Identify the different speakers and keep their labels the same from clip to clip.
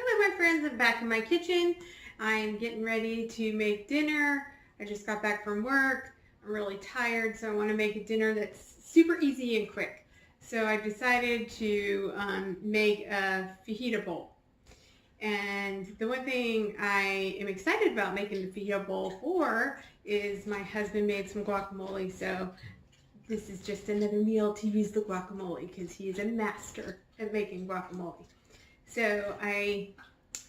Speaker 1: Hello my friends, I'm back in my kitchen. I'm getting ready to make dinner. I just got back from work. I'm really tired, so I want to make a dinner that's super easy and quick. So I decided to make a fajita bowl. And the one thing I am excited about making the fajita bowl for is my husband made some guacamole, so this is just another meal to use the guacamole because he is a master at making guacamole. So I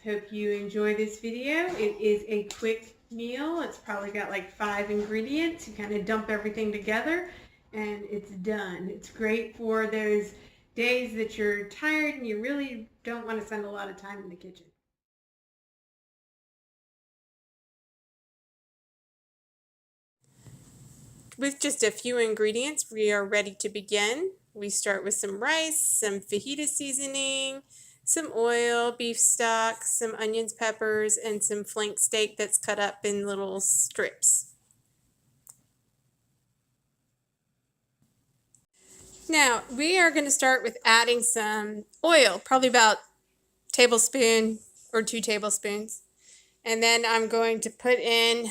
Speaker 1: hope you enjoy this video. It is a quick meal. It's probably got like 5 ingredients. You kind of dump everything together and it's done. It's great for those days that you're tired and you really don't want to spend a lot of time in the kitchen.
Speaker 2: With just a few ingredients, we are ready to begin. We start with some rice, some fajita seasoning, some oil, beef stock, some onions, peppers, and some flank steak that's cut up in little strips. Now, we are going to start with adding some oil, probably about a tablespoon or 2 tablespoons. And then I'm going to put in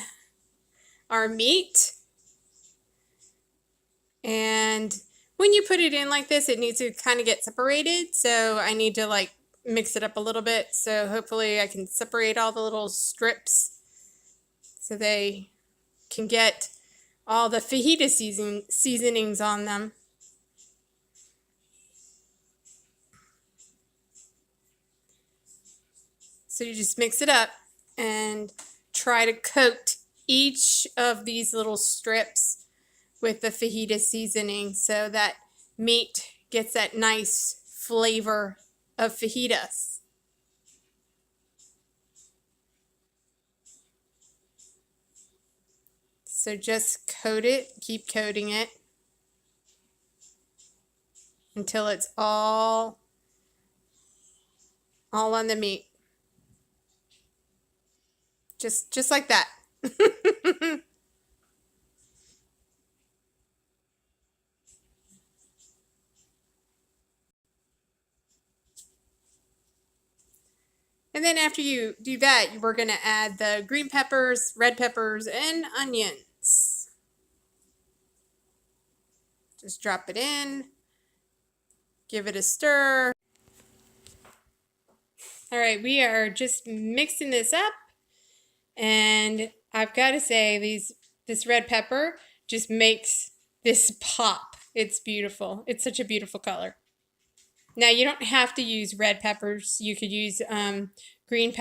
Speaker 2: our meat. And when you put it in like this, it needs to kind of get separated. So I need to like mix it up a little bit. So hopefully I can separate all the little strips so they can get all the fajita seasonings on them. So you just mix it up and try to coat each of these little strips with the fajita seasoning so that meat gets that nice flavor of fajitas. So just coat it, keep coating it until it's all on the meat. Just like that. And then after you do that, we're going to add the green peppers, red peppers, and onions. Just drop it in. Give it a stir. All right, we are just mixing this up. And I've got to say, this red pepper just makes this pop. It's beautiful. It's such a beautiful color. Now, you don't have to use red peppers. You could use 2 green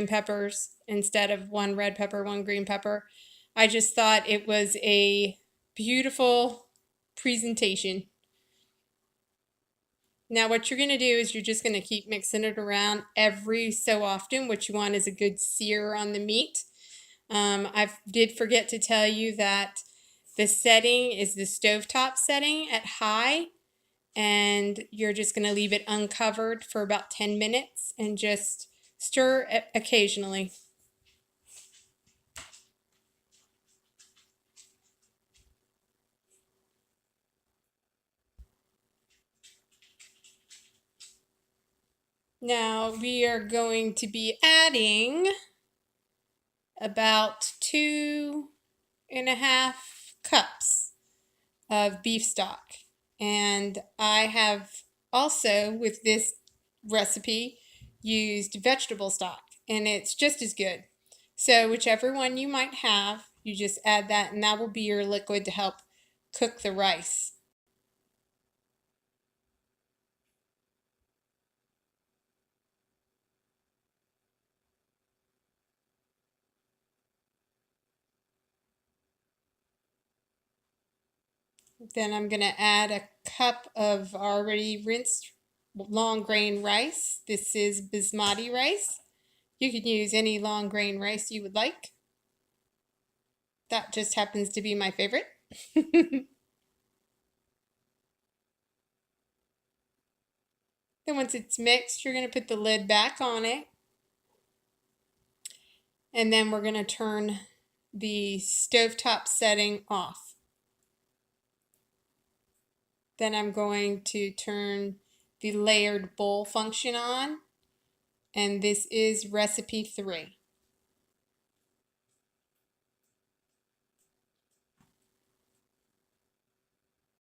Speaker 2: peppers instead of 1 red pepper, 1 green pepper. I just thought it was a beautiful presentation. Now, what you're going to do is you're just going to keep mixing it around every so often. What you want is a good sear on the meat. I did forget to tell you that the setting is the stovetop setting at high. And you're just going to leave it uncovered for about 10 minutes and just stir occasionally. Now we are going to be adding about 2.5 cups of beef stock. And I have also, with this recipe, used vegetable stock, and it's just as good. So whichever one you might have, you just add that, and that will be your liquid to help cook the rice. Then I'm going to add a cup of already rinsed long grain rice. This is basmati rice. You can use any long grain rice you would like. That just happens to be my favorite. Then once it's mixed, you're going to put the lid back on it. And then we're going to turn the stovetop setting off. Then I'm going to turn the layered bowl function on. and this is recipe 3.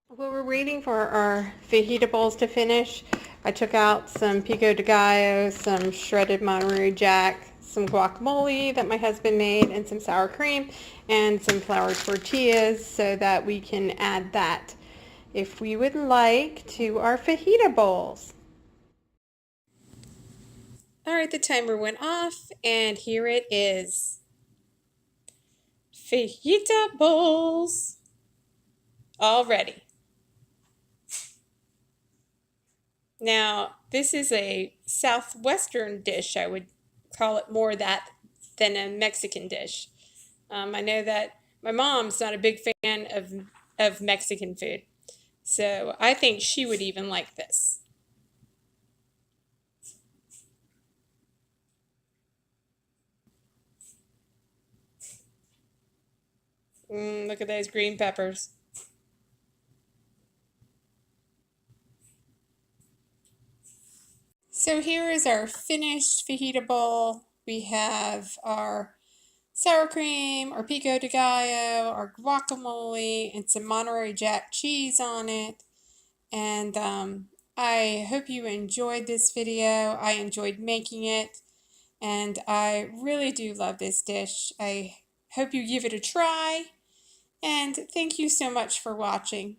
Speaker 2: While we're waiting for our fajita bowls to finish, I took out some pico de gallo, some shredded Monterey Jack, some guacamole that my husband made, and some sour cream, and some flour tortillas so that we can add that, if we would like, to our fajita bowls. All right, the timer went off, and here it is. Fajita bowls, all ready. Now, this is a southwestern dish. I would call it more that than a Mexican dish. I know that my mom's not a big fan of Mexican food, so I think she would even like this. Look at those green peppers. So here is our finished fajita bowl. We have our sour cream, our pico de gallo, our guacamole, and some Monterey Jack cheese on it. And I hope you enjoyed this video. I enjoyed making it, and I really do love this dish. I hope you give it a try, and thank you so much for watching.